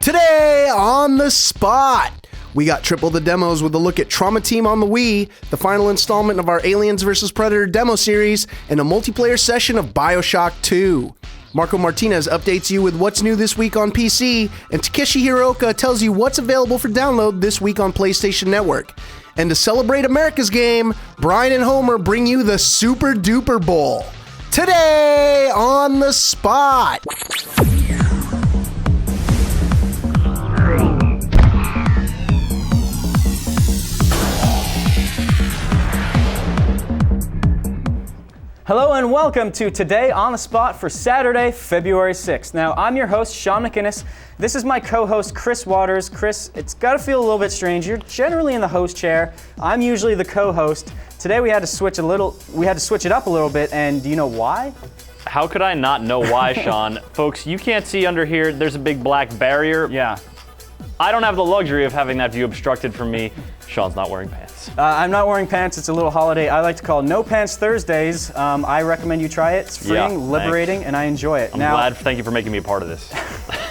Today on the spot, we got triple the demos with a look at Trauma Team on the Wii, the final installment of our Aliens vs. Predator demo series, and a multiplayer session of Bioshock 2. Marco Martinez updates you with what's new this week on PC, and Takeshi Hiroka tells you what's available for download this week on PlayStation Network. And to celebrate America's game, Brian and Homer bring you the Super Duper Bowl. Today on the spot. Hello and welcome to Today on the Spot for Saturday, February 6th. Now, I'm your host, Sean McInnes. This is my co-host, Chris Waters. Chris, it's got to feel a little bit strange. You're generally in the host chair. I'm usually the co-host. Today we had to switch it up a little bit, and do you know why? How could I not know why, Sean? Folks, you can't see under here. There's a big black barrier. Yeah. I don't have the luxury of having that view obstructed from me. Sean's not wearing pants. I'm not wearing pants. It's a little holiday I like to call No Pants Thursdays. I recommend you try it. It's freeing, liberating, and I enjoy it. I'm glad. Thank you for making me a part of this.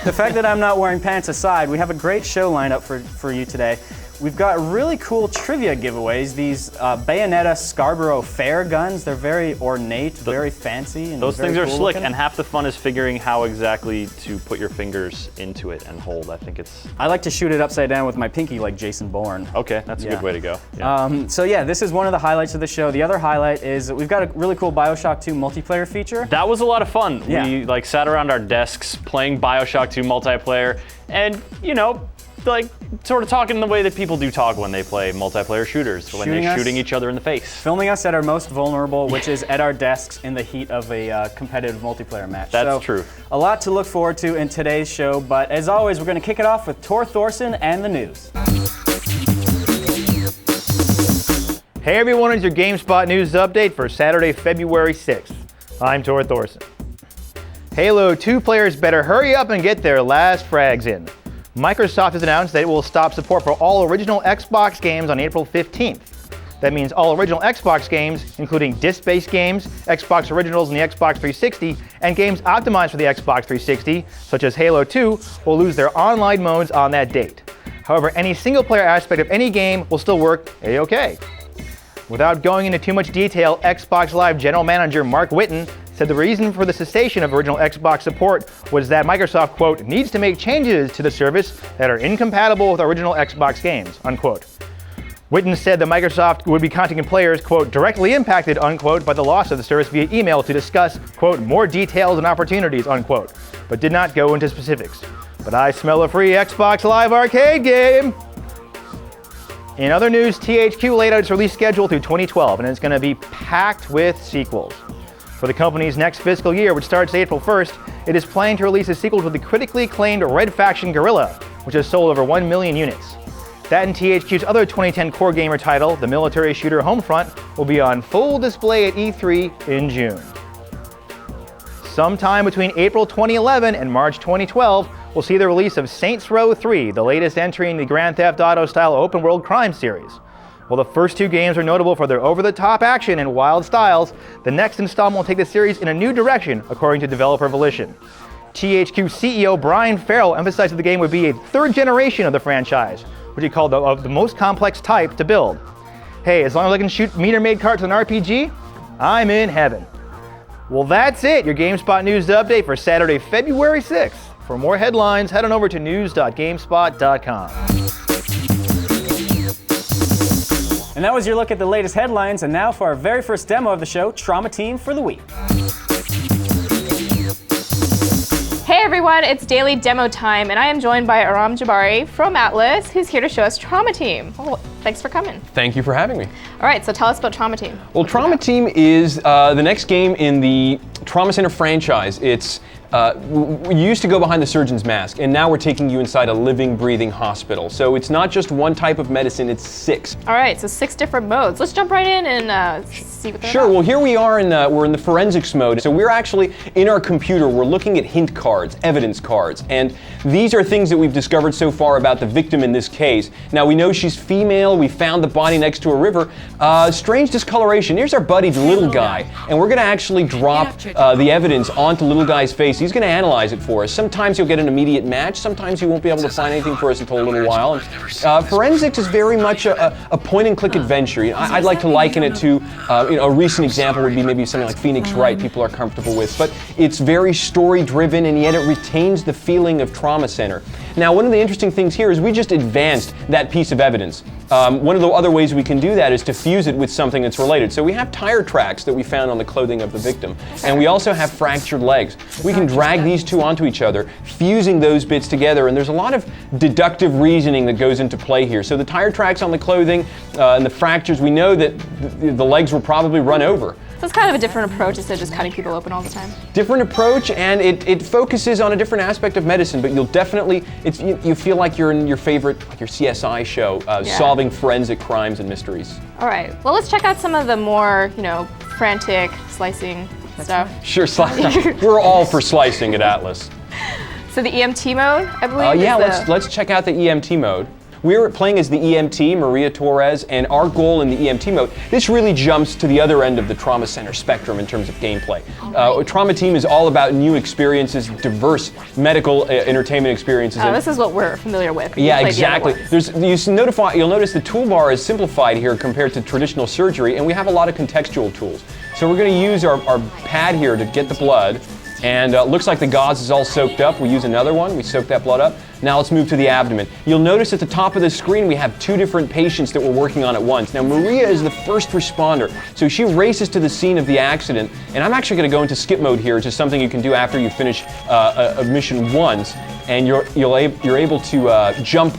The fact that I'm not wearing pants aside, we have a great show lined up for you today. We've got really cool trivia giveaways. These Bayonetta Scarborough Fair guns, they're very ornate, very fancy. And those things are cool slick, looking. and half the fun is figuring how exactly to put your fingers into it and hold. I think it's... I like to shoot it upside down with my pinky like Jason Bourne. Okay, that's a good way to go. Yeah. So yeah, this is one of the highlights of the show. The other highlight is that we've got a really cool Bioshock 2 multiplayer feature. That was a lot of fun. Yeah. We sat around our desks playing Bioshock 2 multiplayer, and sort of talking the way that people do talk when they play multiplayer shooters, when they're shooting each other in the face. Filming us at our most vulnerable, which is at our desks in the heat of a competitive multiplayer match. That's true. A lot to look forward to in today's show, but as always, we're going to kick it off with Tor Thorson and the news. Hey everyone, it's your GameSpot news update for Saturday, February 6th. I'm Tor Thorson. Halo 2 players better hurry up and get their last frags in. Microsoft has announced that it will stop support for all original Xbox games on April 15th. That means all original Xbox games, including disc-based games, Xbox Originals and the Xbox 360, and games optimized for the Xbox 360, such as Halo 2, will lose their online modes on that date. However, any single-player aspect of any game will still work A-OK. Without going into too much detail, Xbox Live General Manager Mark Whitten said the reason for the cessation of original Xbox support was that Microsoft, quote, needs to make changes to the service that are incompatible with original Xbox games, unquote. Whitten said that Microsoft would be contacting players, quote, directly impacted, unquote, by the loss of the service via email to discuss, quote, more details and opportunities, unquote, but did not go into specifics. But I smell a free Xbox Live Arcade game! In other news, THQ laid out its release schedule through 2012, and it's going to be packed with sequels. For the company's next fiscal year, which starts April 1st, it is planning to release a sequel to the critically acclaimed Red Faction Guerrilla, which has sold over 1 million units. That and THQ's other 2010 core gamer title, the military shooter Homefront, will be on full display at E3 in June. Sometime between April 2011 and March 2012, we'll see the release of Saints Row 3, the latest entry in the Grand Theft Auto-style open-world crime series. While the first two games are notable for their over-the-top action and wild styles, the next installment will take the series in a new direction, according to developer Volition. THQ CEO Brian Farrell emphasized that the game would be a third generation of the franchise, which he called the most complex type to build. Hey, as long as I can shoot meter-maid carts with an RPG, I'm in heaven. Well, that's it, your GameSpot news update for Saturday, February 6th. For more headlines, head on over to news.gamespot.com. And that was your look at the latest headlines, and now for our very first demo of the show, Trauma Team for the Week. Hey everyone, it's daily demo time, and I am joined by Aram Jabari from Atlas, who's here to show us Trauma Team. Oh, thanks for coming. Thank you for having me. All right, so tell us about Trauma Team. Well, Trauma Team is the next game in the Trauma Center franchise. It's we used to go behind the surgeon's mask, and now we're taking you inside a living, breathing hospital. So it's not just one type of medicine, it's 6. All right, so 6 different modes. Let's jump right in and see see what they're Sure. about. Well, here we are we're in the forensics mode. So we're actually in our computer. We're looking at hint cards, evidence cards, and these are things that we've discovered so far about the victim in this case. Now we know she's female. We found the body next to a river. Strange discoloration. Here's our buddy, the little guy, and we're going to actually drop the evidence onto little guy's face. He's going to analyze it for us. Sometimes you'll get an immediate match. Sometimes you won't be able to find anything for us until a little while. And, forensics is very much a point-and-click adventure. I'd like to liken it to a recent example would be maybe something like Phoenix Wright people are comfortable with, but it's very story-driven and yet it retains the feeling of Trauma Center. Now, one of the interesting things here is we just advanced that piece of evidence. One of the other ways we can do that is to fuse it with something that's related. So we have tire tracks that we found on the clothing of the victim, and we also have fractured legs. We can drag these two onto each other, fusing those bits together, and there's a lot of deductive reasoning that goes into play here. So the tire tracks on the clothing and the fractures, we know that the legs were probably run over. So it's kind of a different approach instead of just cutting people open all the time. Different approach, and it focuses on a different aspect of medicine, but you'll definitely, you feel like you're in your favorite, like your CSI show, solving forensic crimes and mysteries. All right, well, let's check out some of the more, frantic slicing stuff. Sure, we're all for slicing at Atlas. So the EMT mode, I believe. Yeah, let's check out the EMT mode. We're playing as the EMT, Maria Torres, and our goal in the EMT mode, this really jumps to the other end of the Trauma Center spectrum in terms of gameplay. Trauma Team is all about new experiences, diverse medical entertainment experiences. This is what we're familiar with. Yeah, exactly. You'll notice the toolbar is simplified here compared to traditional surgery, and we have a lot of contextual tools. So we're going to use our pad here to get the blood. And looks like the gauze is all soaked up. We use another one. We soak that blood up. Now let's move to the abdomen. You'll notice at the top of the screen we have two different patients that we're working on at once. Now Maria is the first responder, so she races to the scene of the accident. And I'm actually going to go into skip mode here, which is something you can do after you finish a mission once, and you're able to jump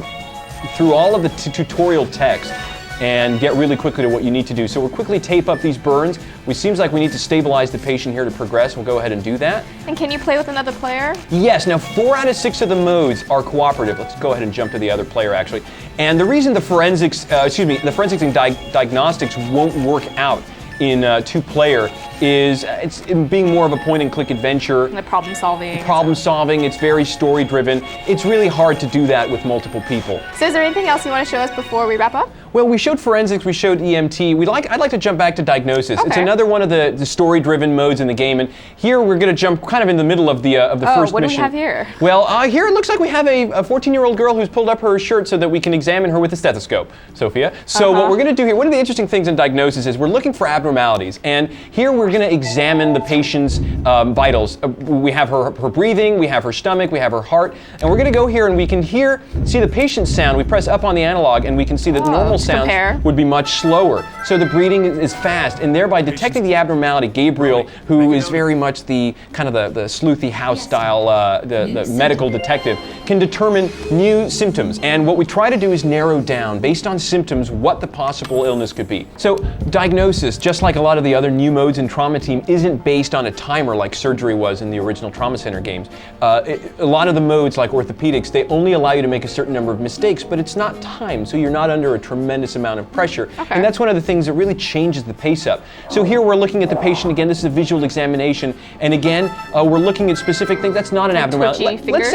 through all of the tutorial text and get really quickly to what you need to do. So we'll quickly tape up these burns. It seems like we need to stabilize the patient here to progress. We'll go ahead and do that. And can you play with another player? Yes, now 4 out of 6 of the modes are cooperative. Let's go ahead and jump to the other player actually. And the reason the forensics and diagnostics won't work out in 2-player is it's being more of a point-and-click adventure. And the problem solving. It's very story-driven. It's really hard to do that with multiple people. So is there anything else you want to show us before we wrap up? Well, we showed forensics, we showed EMT. I'd like to jump back to diagnosis. Okay. It's another one of the story-driven modes in the game, and here we're going to jump kind of in the middle of the first mission. What do we have here? Well, here it looks like we have a 14-year-old girl who's pulled up her shirt so that we can examine her with a stethoscope, Sophia. So what we're going to do here, one of the interesting things in diagnosis is we're looking for abnormalities, and here we're going to examine the patient's vitals. We have her breathing, we have her stomach, we have her heart, and we're going to go here and we can see the patient's sound. We press up on the analog and we can see that normal sounds would be much slower. So the breathing is fast, and thereby detecting the abnormality, Gabriel, who is very much the kind of the sleuthy house style, the medical detective, can determine new symptoms. And what we try to do is narrow down, based on symptoms, what the possible illness could be. So diagnosis, just like a lot of the other new modes in Trauma Team, isn't based on a timer like surgery was in the original Trauma Center games. A lot of the modes, like orthopedics, they only allow you to make a certain number of mistakes, but it's not timed, so you're not under a tremendous amount of pressure. Okay. And that's one of the things that really changes the pace up. So here we're looking at the patient again. This is a visual examination, and again we're looking at specific things. That's not an abnormality. Let's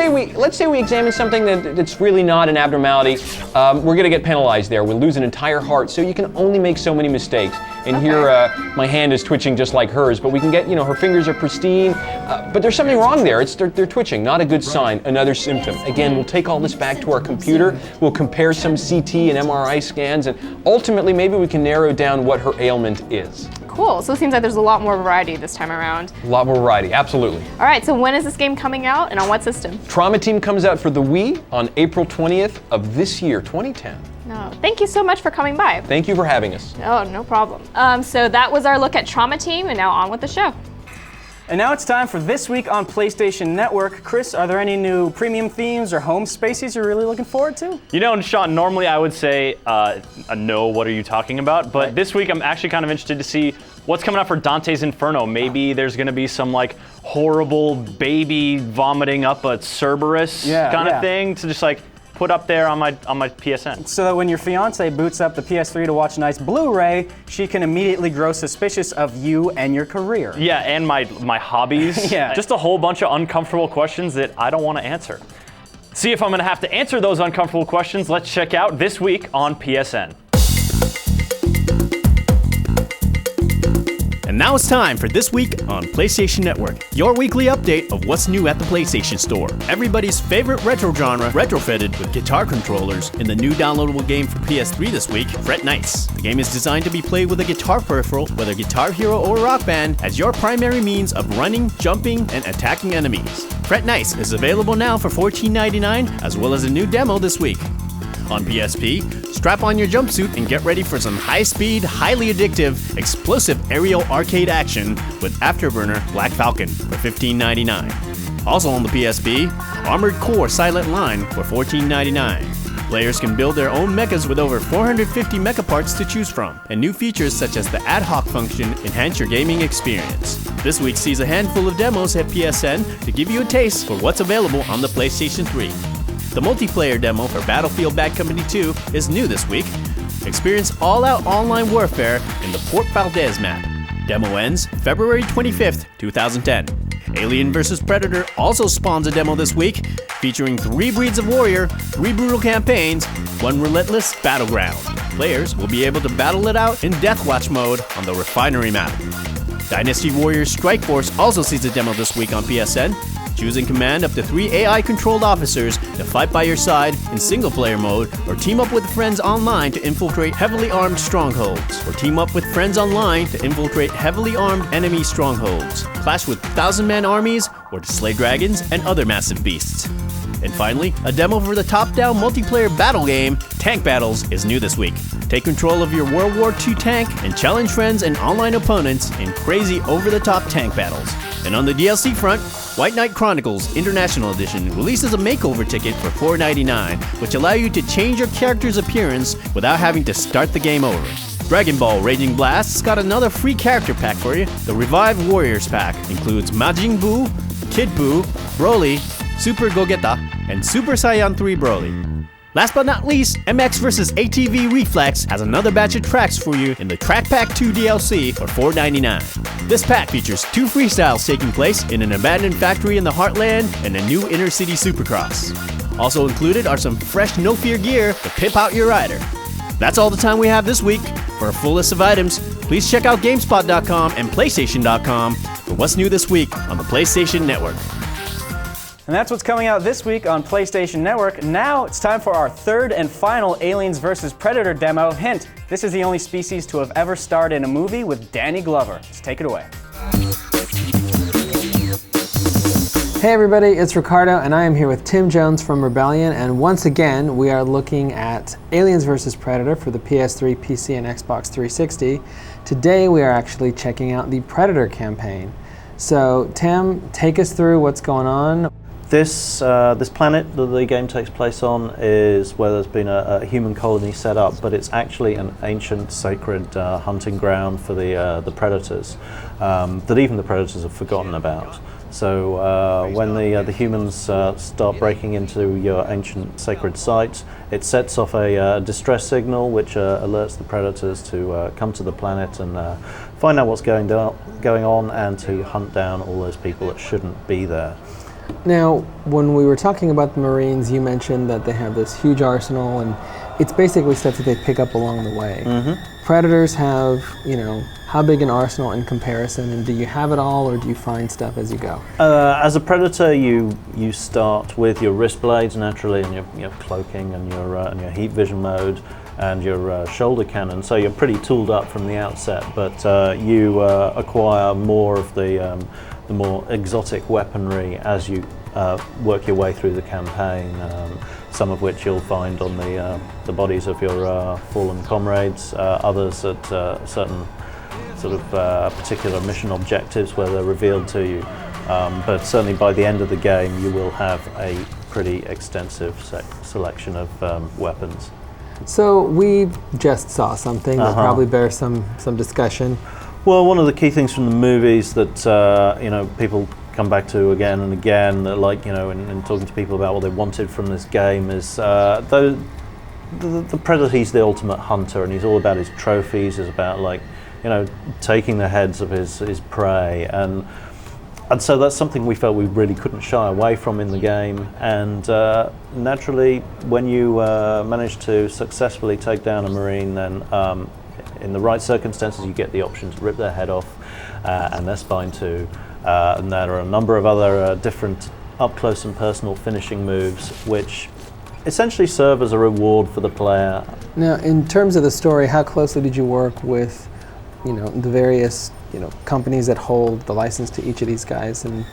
say we examine something that's really not an abnormality. We're going to get penalized there. We'll lose an entire heart. So you can only make so many mistakes. And here my hand is twitching just like hers, but we can get, her fingers are pristine, but there's something wrong there. They're twitching, not a good sign, another symptom. Again, we'll take all this back to our computer. We'll compare some CT and MRI scans, and ultimately maybe we can narrow down what her ailment is. Cool, so it seems like there's a lot more variety this time around. A lot more variety, absolutely. All right, so when is this game coming out and on what system? Trauma Team comes out for the Wii on April 20th of this year, 2010. No, thank you so much for coming by. Thank you for having us. Oh, no problem. So that was our look at Trauma Team, and now on with the show. And now it's time for This Week on PlayStation Network. Chris, are there any new premium themes or home spaces you're really looking forward to? Sean, normally I would say no, what are you talking about? But this week I'm actually kind of interested to see what's coming up for Dante's Inferno. Maybe there's going to be some horrible baby vomiting up a Cerberus kind of thing to just put up there on my PSN. So that when your fiance boots up the PS3 to watch a nice Blu-ray, she can immediately grow suspicious of you and your career. Yeah, and my hobbies. Yeah. Just a whole bunch of uncomfortable questions that I don't want to answer. See if I'm going to have to answer those uncomfortable questions. Let's check out This Week on PSN. And now it's time for This Week on PlayStation Network, your weekly update of what's new at the PlayStation Store. Everybody's favorite retro genre, retrofitted with guitar controllers in the new downloadable game for PS3 this week, Fret Nice. The game is designed to be played with a guitar peripheral, whether Guitar Hero or Rock Band, as your primary means of running, jumping, and attacking enemies. Fret Nice is available now for $14.99, as well as a new demo this week. On PSP, strap on your jumpsuit and get ready for some high-speed, highly addictive, explosive aerial arcade action with Afterburner Black Falcon for $15.99. Also on the PSP, Armored Core Silent Line for $14.99. Players can build their own mechas with over 450 mecha parts to choose from, and new features such as the ad hoc function enhance your gaming experience. This week sees a handful of demos at PSN to give you a taste for what's available on the PlayStation 3. The multiplayer demo for Battlefield Bad Company 2 is new this week. Experience all-out online warfare in the Port Valdez map. Demo ends February 25th, 2010. Alien vs. Predator also spawns a demo this week, featuring 3 breeds of warrior, 3 brutal campaigns, 1 relentless battleground. Players will be able to battle it out in Deathwatch mode on the Refinery map. Dynasty Warriors Strike Force also sees a demo this week on PSN. Choose and command up to 3 AI-controlled officers to fight by your side in single-player mode, or team up with friends online to infiltrate heavily armed strongholds, or team up with friends online to infiltrate heavily armed enemy strongholds, clash with 1,000-man armies, or to slay dragons and other massive beasts. And finally, a demo for the top-down multiplayer battle game, Tank Battles, is new this week. Take control of your World War II tank and challenge friends and online opponents in crazy over-the-top tank battles. And on the DLC front, White Knight Chronicles International Edition releases a makeover ticket for $4.99, which allow you to change your character's appearance without having to start the game over. Dragon Ball Raging Blast's got another free character pack for you. The Revived Warriors pack includes Majin Buu, Kid Buu, Broly, Super Gogeta, and Super Saiyan 3 Broly. Last but not least, MX vs. ATV Reflex has another batch of tracks for you in the Track Pack 2 DLC for $4.99. This pack features 2 freestyles taking place in an abandoned factory in the Heartland and a new inner-city supercross. Also included are some fresh No Fear gear to pimp out your rider. That's all the time we have this week. For a full list of items, please check out GameSpot.com and PlayStation.com for what's new this week on the PlayStation Network. And that's what's coming out this week on PlayStation Network. Now it's time for our 3rd and final Aliens vs. Predator demo. Hint, this is the only species to have ever starred in a movie with Danny Glover. Let's take it away. Hey everybody, it's Ricardo and I am here with Tim Jones from Rebellion, and once again we are looking at Aliens vs. Predator for the PS3, PC, and Xbox 360. Today we are actually checking out the Predator campaign. So Tim, take us through what's going on. This planet that the game takes place on is where there's been a human colony set up, but it's actually an ancient sacred hunting ground for the predators that even the predators have forgotten about. So when the humans start breaking into your ancient sacred site, it sets off a distress signal which alerts the predators to come to the planet and find out what's going on and to hunt down all those people that shouldn't be there. Now, when we were talking about the Marines, you mentioned that they have this huge arsenal, and it's basically stuff that they pick up along the way. Mm-hmm. Predators have, how big an arsenal in comparison, and do you have it all, or do you find stuff as you go? As a Predator, you start with your wrist blades naturally, and your cloaking, and your heat vision mode, and your shoulder cannon. So you're pretty tooled up from the outset, but you acquire more of the more exotic weaponry as you work your way through the campaign, some of which you'll find on the bodies of your fallen comrades, others at certain sort of particular mission objectives where they're revealed to you. But certainly by the end of the game you will have a pretty extensive selection of weapons. So we just saw something that probably bears some discussion. Well, one of the key things from the movies that people come back to again and again, like, in talking to people about what they wanted from this game, is the Predator. He's the ultimate hunter, and he's all about his trophies. It's about, like, taking the heads of his prey, and so that's something we felt we really couldn't shy away from in the game. And naturally, when you manage to successfully take down a Marine, then in the right circumstances, you get the option to rip their head off and their spine too. And there are a number of other different up-close and personal finishing moves, which essentially serve as a reward for the player. Now, in terms of the story, how closely did you work with, the various, companies that hold the license to each of these guys? And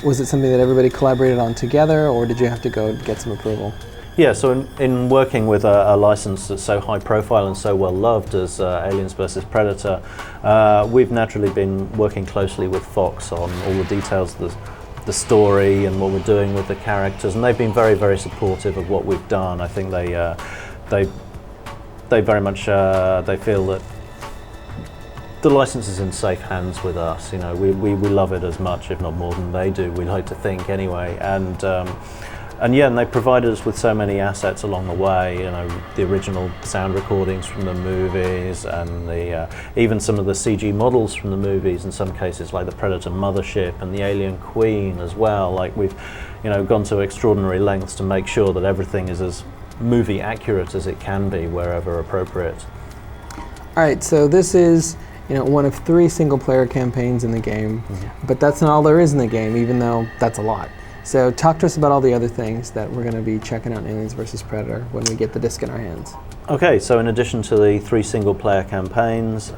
was it something that everybody collaborated on together, or did you have to go get some approval? Yeah, so in working with a license that's so high profile and so well loved as Aliens vs. Predator, we've naturally been working closely with Fox on all the details of the story and what we're doing with the characters, and they've been very, very supportive of what we've done. I think they very much they feel that the license is in safe hands with us. We love it as much, if not more than they do. We like to think anyway, and they provided us with so many assets along the way. The original sound recordings from the movies, and even some of the CG models from the movies. In some cases, like the Predator mothership and the Alien Queen as well. Like, we've, gone to extraordinary lengths to make sure that everything is as movie accurate as it can be wherever appropriate. All right, so this is one of 3 single-player campaigns in the game, but that's not all there is in the game, even though that's a lot. So talk to us about all the other things that we're going to be checking out in Aliens vs. Predator when we get the disc in our hands. Okay, so in addition to the 3 single-player campaigns,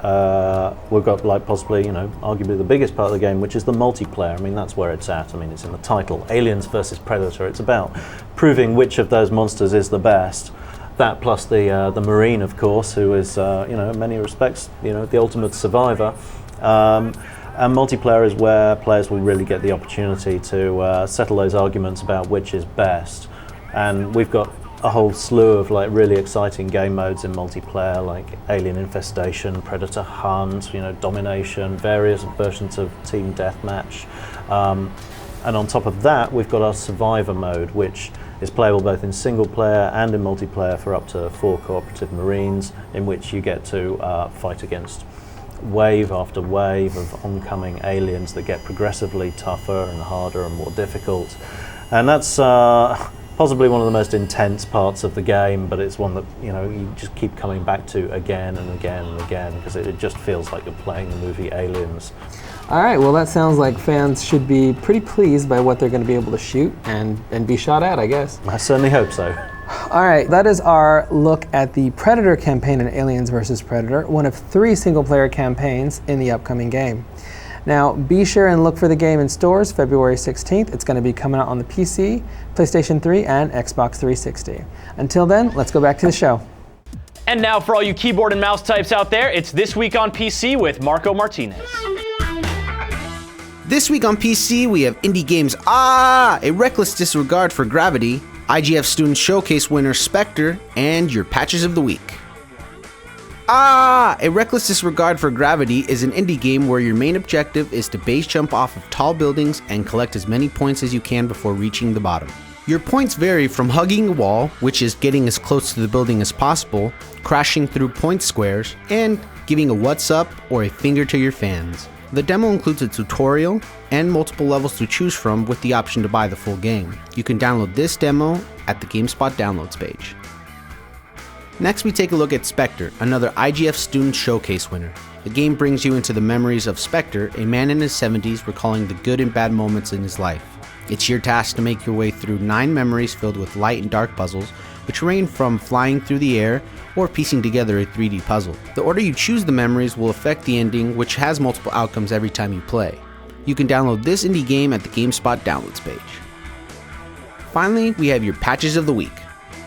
we've got, like, possibly, arguably the biggest part of the game, which is the multiplayer. I mean, that's where it's at. I mean, it's in the title, Aliens vs. Predator. It's about proving which of those monsters is the best. That plus the Marine, of course, who is, in many respects, the ultimate survivor. And multiplayer is where players will really get the opportunity to settle those arguments about which is best. And we've got a whole slew of, like, really exciting game modes in multiplayer, like Alien Infestation, Predator Hunt, Domination, various versions of Team Deathmatch. And on top of that, we've got our Survivor mode, which is playable both in single player and in multiplayer for up to 4 cooperative Marines, in which you get to fight against wave after wave of oncoming aliens that get progressively tougher and harder and more difficult. And that's possibly one of the most intense parts of the game, but it's one that you just keep coming back to again and again and again, because it just feels like you're playing the movie Aliens. All right, well, that sounds like fans should be pretty pleased by what they're going to be able to shoot and be shot at, I guess. I certainly hope so. All right, that is our look at the Predator campaign in Aliens vs. Predator, one of 3 single-player campaigns in the upcoming game. Now, be sure and look for the game in stores February 16th. It's going to be coming out on the PC, PlayStation 3, and Xbox 360. Until then, let's go back to the show. And now for all you keyboard and mouse types out there, it's This Week on PC with Marco Martinez. This week on PC, we have indie games A Reckless Disregard for Gravity, IGF Student Showcase winner Spectre, and your patches of the week. A Reckless Disregard for Gravity is an indie game where your main objective is to base jump off of tall buildings and collect as many points as you can before reaching the bottom. Your points vary from hugging a wall, which is getting as close to the building as possible, crashing through point squares, and giving a what's up or a finger to your fans. The demo includes a tutorial and multiple levels to choose from with the option to buy the full game. You can download this demo at the GameSpot downloads page. Next, we take a look at Spectre, another IGF Student Showcase winner. The game brings you into the memories of Spectre, a man in his 70s recalling the good and bad moments in his life. It's your task to make your way through 9 memories filled with light and dark puzzles, which range from flying through the air or piecing together a 3D puzzle. The order you choose the memories will affect the ending, which has multiple outcomes every time you play. You can download this indie game at the GameSpot downloads page. Finally, we have your patches of the week.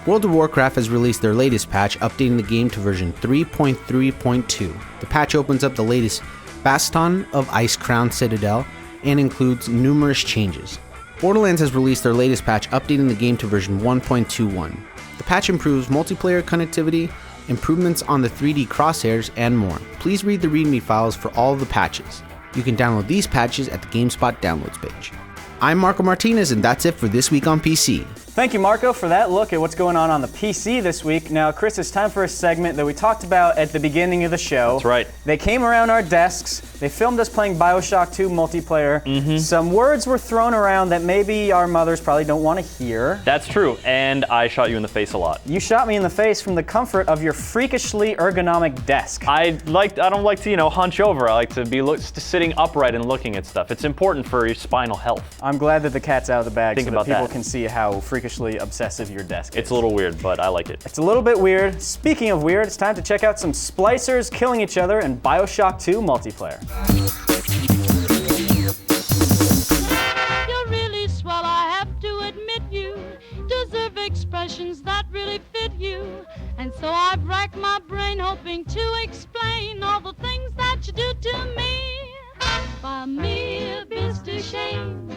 World of Warcraft has released their latest patch, updating the game to version 3.3.2. The patch opens up the latest Bastion of Icecrown Citadel and includes numerous changes. Borderlands has released their latest patch, updating the game to version 1.21. The patch improves multiplayer connectivity, improvements on the 3D crosshairs, and more. Please read the README files for all of the patches. You can download these patches at the GameSpot downloads page. I'm Marco Martinez, and that's it for This Week on PC. Thank you, Marco, for that look at what's going on the PC this week. Now, Chris, it's time for a segment that we talked about at the beginning of the show. That's right. They came around our desks. They filmed us playing Bioshock 2 multiplayer. Some words were thrown around that maybe our mothers probably don't want to hear. That's true, and I shot you in the face a lot. You shot me in the face from the comfort of your freakishly ergonomic desk. I don't like to, hunch over. I like to be sitting upright and looking at stuff. It's important for your spinal health. I'm glad that the cat's out of the bag Think so about that people that. can see how freakishly obsessive your desk is. It's a little weird, but I like it. It's a little bit weird. Speaking of weird, it's time to check out some splicers killing each other in Bioshock 2 multiplayer. You're really swell, I have to admit you deserve expressions that really fit you. And so I've racked my brain hoping to explain all the things that you do to me. By mere Mr. Shane,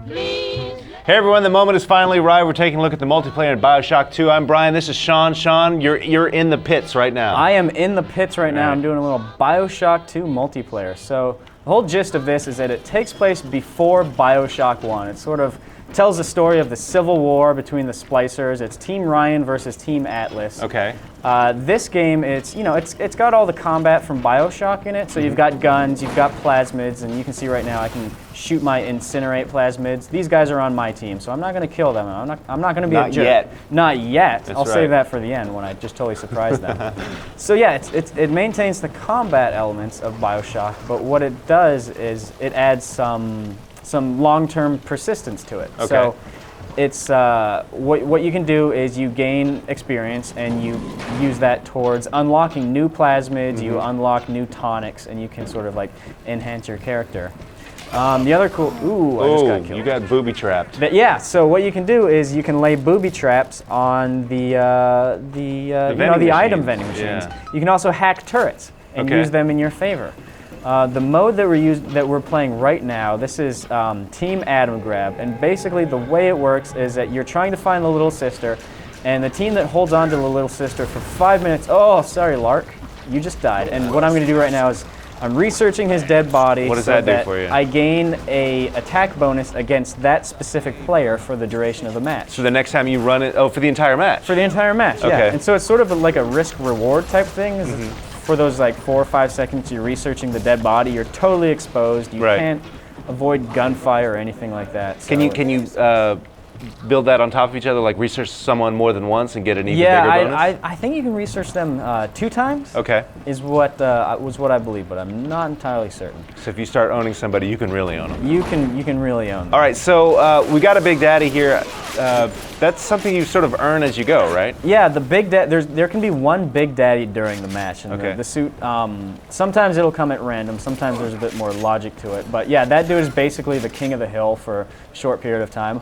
please. Hey everyone, the moment has finally arrived. We're taking a look at the multiplayer in Bioshock 2. I'm Brian, this is Sean. Sean, you're in the pits right now. I am in the pits right now. I'm doing a little Bioshock 2 multiplayer. So the whole gist of this is that it takes place before Bioshock 1. It sort of tells the story of the civil war between the splicers. It's Team Ryan versus Team Atlas. Okay. This game, it's got all the combat from Bioshock in it. So you've got guns, you've got plasmids, and you can see right now I can shoot my incinerate plasmids. These guys are on my team, so I'm not going to kill them. I'm not going to be a jerk. Yet. Not yet. I'll right. save that for the end when I just totally surprise them. So yeah, it maintains the combat elements of Bioshock, but what it does is it adds some long-term persistence to it. Okay. So it's what you can do is you gain experience and you use that towards unlocking new plasmids, you unlock new tonics, and you can sort of like enhance your character. The other cool, I just got killed. You got booby trapped. Yeah, so what you can do is you can lay booby traps on the item vending machines. Yeah. You can also hack turrets and use them in your favor. The mode that we're playing right now, this is Team Atom Grab, and basically the way it works is that you're trying to find the little sister, and the team that holds on to the little sister for 5 minutes. Oh, sorry, Lark, you just died. And what I'm going to do right now is I'm researching his dead body. What does so that do for you? I gain a attack bonus against that specific player for the duration of the match. So the next time you run it, for the entire match? For the entire match, yeah. Okay. And so it's sort of like a risk-reward type thing. For those like 4 or 5 seconds you're researching the dead body, you're totally exposed. You can't avoid gunfire or anything like that. So Can you build that on top of each other, like research someone more than once and get an even bigger bonus? I think you can research them 2 times. Okay. Is what I believe, but I'm not entirely certain. So if you start owning somebody, you can really own them. You can really own them. All right, so we got a Big Daddy here. That's something you sort of earn as you go, right? Yeah, the Big Daddy. There can be one Big Daddy during the match, and the suit. Sometimes it'll come at random. Sometimes there's a bit more logic to it. But yeah, that dude is basically the king of the hill for a short period of time.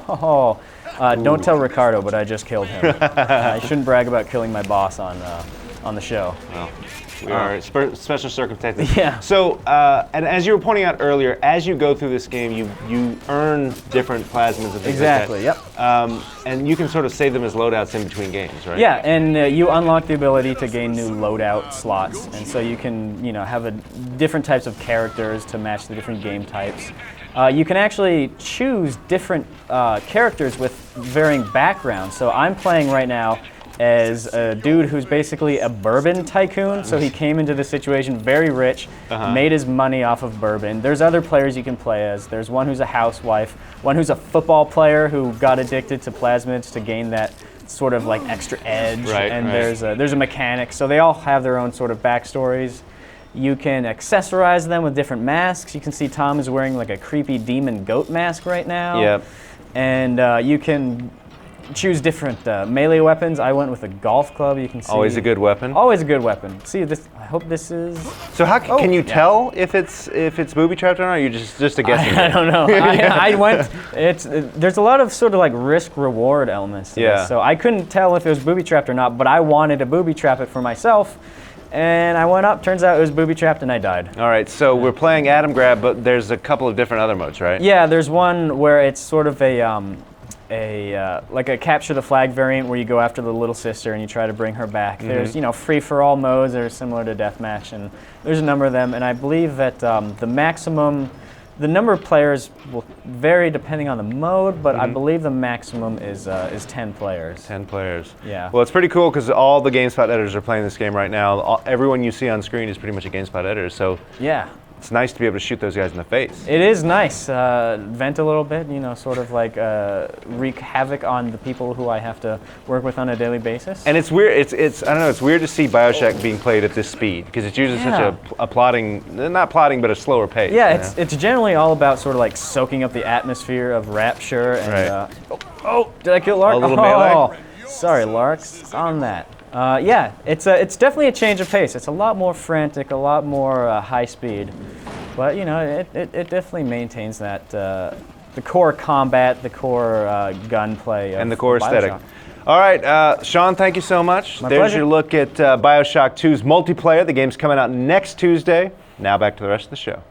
Don't tell Ricardo, but I just killed him. I shouldn't brag about killing my boss on the show. Well, we are special circumstances. Yeah. So, and as you were pointing out earlier, as you go through this game, you earn different plasmids and things Exactly. like that. Yep. And you can sort of save them as loadouts in between games, right? Yeah, and you unlock the ability to gain new loadout slots, and so you can have different types of characters to match the different game types. You can actually choose different characters with varying backgrounds. So I'm playing right now as a dude who's basically a bourbon tycoon. So he came into the situation very rich, made his money off of bourbon. There's other players you can play as. There's one who's a housewife, one who's a football player who got addicted to plasmids to gain that sort of like extra edge. There's a mechanic. So they all have their own sort of backstories. You can accessorize them with different masks. You can see Tom is wearing like a creepy demon goat mask right now. Yep. And you can choose different melee weapons. I went with a golf club. You can see. Always a good weapon. Always a good weapon. See this. I hope this is. So how can you tell if it's booby trapped or not? Or you just a guessing? I don't know. I went. There's a lot of sort of like risk reward elements to this. So I couldn't tell if it was booby trapped or not. But I wanted to booby trap it for myself. And I went up, turns out it was booby-trapped, and I died. All right, so we're playing Atom Grab, but there's a couple of different other modes, right? Yeah, there's one where it's sort of like a capture the flag variant where you go after the little sister and you try to bring her back. There's free-for-all modes that are similar to deathmatch, and there's a number of them. And I believe that the maximum The number of players will vary depending on the mode, but I believe the maximum is 10 players. 10 players. Yeah. Well, it's pretty cool because all the GameSpot editors are playing this game right now. Everyone you see on screen is pretty much a GameSpot editor, so Yeah. it's nice to be able to shoot those guys in the face. It is nice. Vent a little bit, sort of like wreak havoc on the people who I have to work with on a daily basis. And it's weird. It's I don't know. It's weird to see Bioshock being played at this speed because it's usually such a plodding, not plodding, but a slower pace. Yeah, it's generally all about sort of like soaking up the atmosphere of Rapture. And did I kill Lark? A little melee? Sorry, Lark. On that. Yeah, it's definitely a change of pace. It's a lot more frantic, a lot more high speed, but it definitely maintains that the core combat, the core gunplay, and the core aesthetic. Bioshock. All right, Sean, thank you so much. My There's pleasure. your look at Bioshock 2's multiplayer. The game's coming out next Tuesday. Now back to the rest of the show.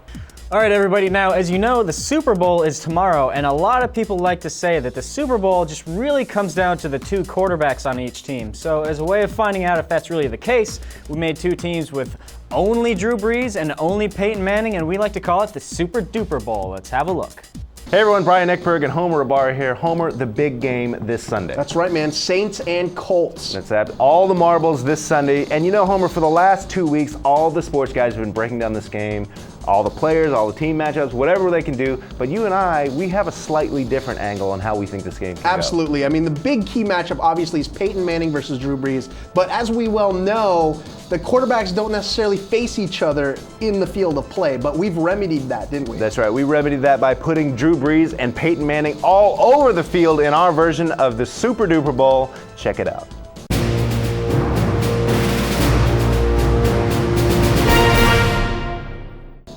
All right, everybody. Now, as you know, the Super Bowl is tomorrow, and a lot of people like to say that the Super Bowl just really comes down to the two quarterbacks on each team. So as a way of finding out if that's really the case, we made two teams with only Drew Brees and only Peyton Manning, and we like to call it the Super Duper Bowl. Let's have a look. Hey everyone, Brian Eckberg and Homer Ibarra here. Homer, the big game this Sunday. That's right, man. Saints and Colts. That's that. All the marbles this Sunday. And Homer, for the last 2 weeks, all the sports guys have been breaking down this game. All the players, all the team matchups, whatever they can do. But you and I, we have a slightly different angle on how we think this game can Absolutely. I mean, the big key matchup obviously is Peyton Manning versus Drew Brees. But as we well know, the quarterbacks don't necessarily face each other in the field of play. But we've remedied that, didn't we? That's right. We remedied that by putting Drew Brees and Peyton Manning all over the field in our version of the Super Duper Bowl. Check it out.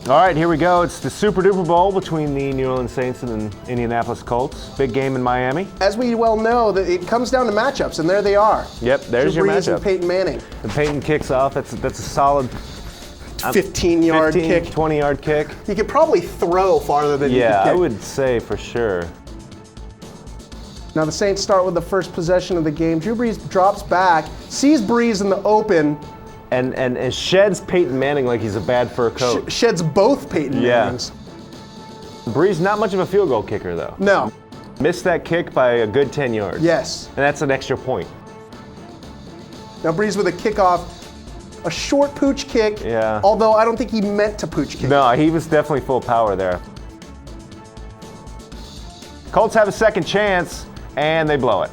All right, here we go. It's the Super Duper Bowl between the New Orleans Saints and the Indianapolis Colts. Big game in Miami. As we well know, that it comes down to matchups, and there they are. Yep, there's Drew your Brees matchup. and Peyton Manning. The Peyton kicks off. That's a solid 15-yard kick. 20-yard kick. He could probably throw farther than he could Yeah, kick. I would say for sure. Now the Saints start with the first possession of the game. Drew Brees drops back, sees Brees in the open, and sheds Peyton Manning like he's a bad fur coat. sheds both Peyton Mannings. Brees, not much of a field goal kicker though. No. Missed that kick by a good 10 yards. Yes. And that's an extra point. Now Brees with a kickoff, a short pooch kick. Yeah. Although I don't think he meant to pooch kick. No, he was definitely full power there. Colts have a second chance, and they blow it.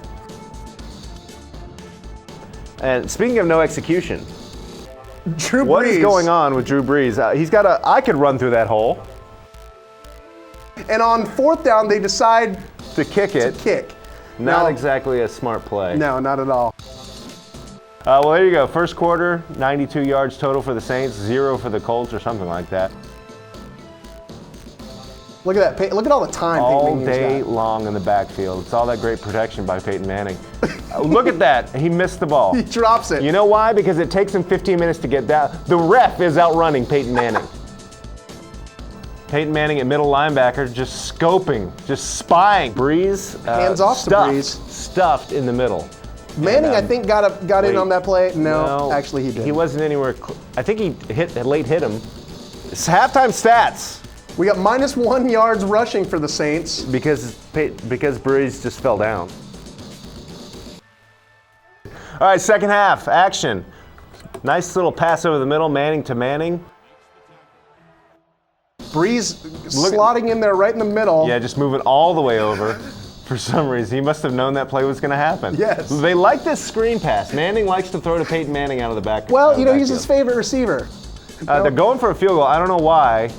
And speaking of no execution, Drew what Brees. is going on with Drew Brees? He's got I could run through that hole. And on fourth down, they decide to kick it. Not Now- exactly a smart play. No, not at all. Well, there you go. First quarter, 92 yards total for the Saints, 0 for the Colts, or something like that. Look at that. Look at all the time All Peyton Manning's day got. long in the backfield. It's all that great protection by Peyton Manning. Look at that. He missed the ball. He drops it. You know why? Because it takes him 15 minutes to get down. The ref is outrunning Peyton Manning. Peyton Manning at middle linebacker, just scoping, just spying. Brees, Hands off to Brees. Stuffed in the middle. Manning, And, I think, got in on that play. No, actually he didn't. He wasn't anywhere. I think he late hit him. It's halftime stats. We got -1 yards rushing for the Saints. Because Brees just fell down. All right, second half, action. Nice little pass over the middle, Manning to Manning. Brees slotting in there right in the middle. Yeah, just moving all the way over. For some reason, he must have known that play was going to happen. Yes. They like this screen pass. Manning likes to throw to Peyton Manning out of the back. Well, he's his favorite receiver. They're going for a field goal. I don't know why.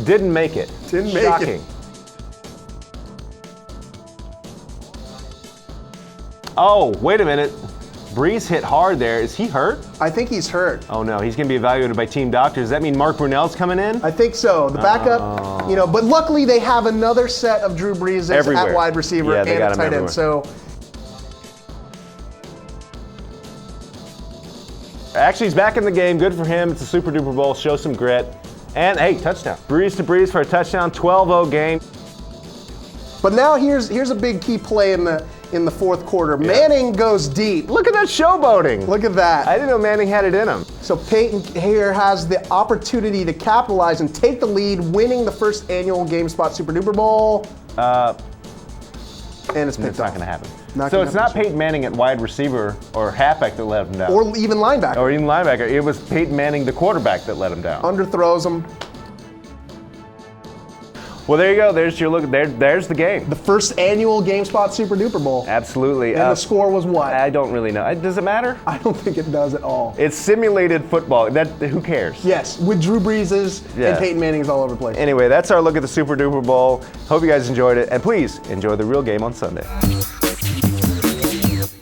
Didn't make it. Didn't make Shocking. it. Oh, wait a minute. Brees hit hard there. Is he hurt? I think he's hurt. Oh no, he's going to be evaluated by team doctors. Does that mean Mark Brunell's coming in? I think so. The backup, but luckily they have another set of Drew Brees Everywhere. at wide receiver Yeah, they and got a him tight everywhere. end. So Actually, he's back in the game. Good for him. It's a Super Duper Bowl. Show some grit. And hey, touchdown. Brees to Brees for a touchdown. 12-0 game. But now here's a big key play in in the fourth quarter. Manning goes deep. Look at that showboating. Look at that. I didn't know Manning had it in him. So Peyton here has the opportunity to capitalize and take the lead, winning the first annual GameSpot Super Duper Bowl. And it's picked It's not off. going to happen. Not So gonna it's not happen. Peyton Manning at wide receiver or halfback that let him down. Or even linebacker. Or even linebacker. It was Peyton Manning, the quarterback, that let him down. Underthrows him. Well, there you go. There's your look. There's the game. The first annual GameSpot Super Duper Bowl. Absolutely. And the score was what? I don't really know. Does it matter? I don't think it does at all. It's simulated football. Who cares? Yes, with Drew Brees and Peyton Manning's all over the place. Anyway, that's our look at the Super Duper Bowl. Hope you guys enjoyed it. And please enjoy the real game on Sunday.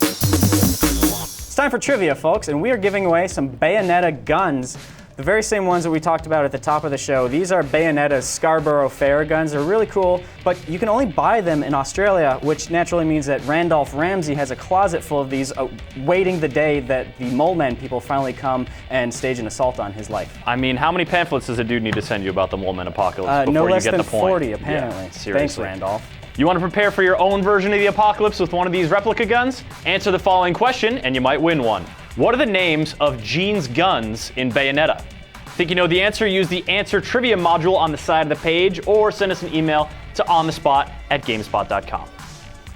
It's time for trivia, folks, and we are giving away some Bayonetta guns. The very same ones that we talked about at the top of the show. These are Bayonetta's Scarborough Fair guns. They're really cool, but you can only buy them in Australia, which naturally means that Randolph Ramsey has a closet full of these, waiting the day that the Mole Men people finally come and stage an assault on his life. I mean, how many pamphlets does a dude need to send you about the Mole Men apocalypse before No less you get than the point? 40, apparently. Yeah, seriously. Thanks, Randolph. You want to prepare for your own version of the apocalypse with one of these replica guns? Answer the following question and you might win one. What are the names of Gene's guns in Bayonetta? Think you know the answer? Use the answer trivia module on the side of the page or send us an email to onthespot@gamespot.com.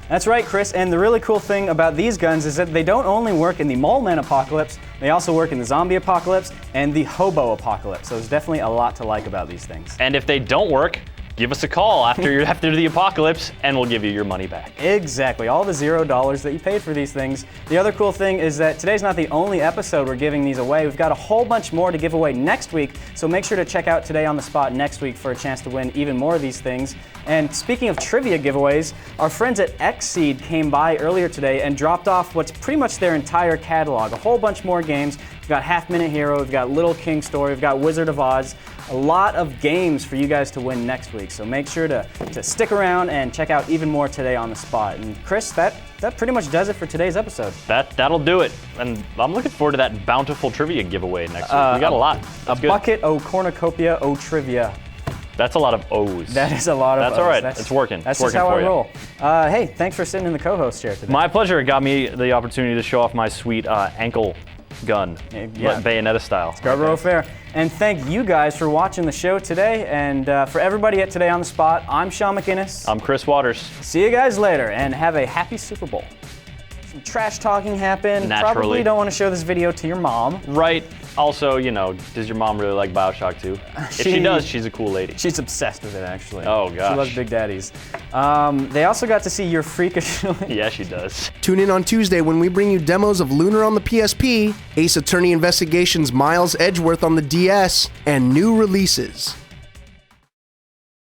That's right, Chris, and the really cool thing about these guns is that they don't only work in the Mole Men apocalypse, they also work in the zombie apocalypse and the hobo apocalypse. So there's definitely a lot to like about these things. And if they don't work, give us a call after the apocalypse and we'll give you your money back. Exactly, all the $0 that you paid for these things. The other cool thing is that today's not the only episode we're giving these away. We've got a whole bunch more to give away next week, so make sure to check out Today on the Spot next week for a chance to win even more of these things. And speaking of trivia giveaways, our friends at Xseed came by earlier today and dropped off what's pretty much their entire catalog. A whole bunch more games. We've got Half Minute Hero, we've got Little King Story, we've got Wizard of Oz. A lot of games for you guys to win next week. So make sure to stick around and check out even more Today on the Spot. And Chris, that pretty much does it for today's episode. That'll do it. And I'm looking forward to that bountiful trivia giveaway next week. We got a lot. That's good. Bucket o' cornucopia o' trivia. That's a lot of O's. That is a lot of O's. That's all right. It's working. That's it's just working how for I you. roll. Hey, thanks for sitting in the co-host chair today. My pleasure. It got me the opportunity to show off my sweet ankle gun, Bayonetta style. Scarborough Fair. And thank you guys for watching the show today. And for everybody at Today on the Spot, I'm Sean McInnes. I'm Chris Waters. See you guys later and have a happy Super Bowl. Some trash talking happened. Naturally. Probably don't want to show this video to your mom. Right. Also, does your mom really like Bioshock 2? If she does, she's a cool lady. She's obsessed with it, actually. Oh, gosh. She loves Big Daddies. They also got to see your freakish... Yeah, she does. Tune in on Tuesday when we bring you demos of Lunar on the PSP, Ace Attorney Investigations' Miles Edgeworth on the DS, and new releases.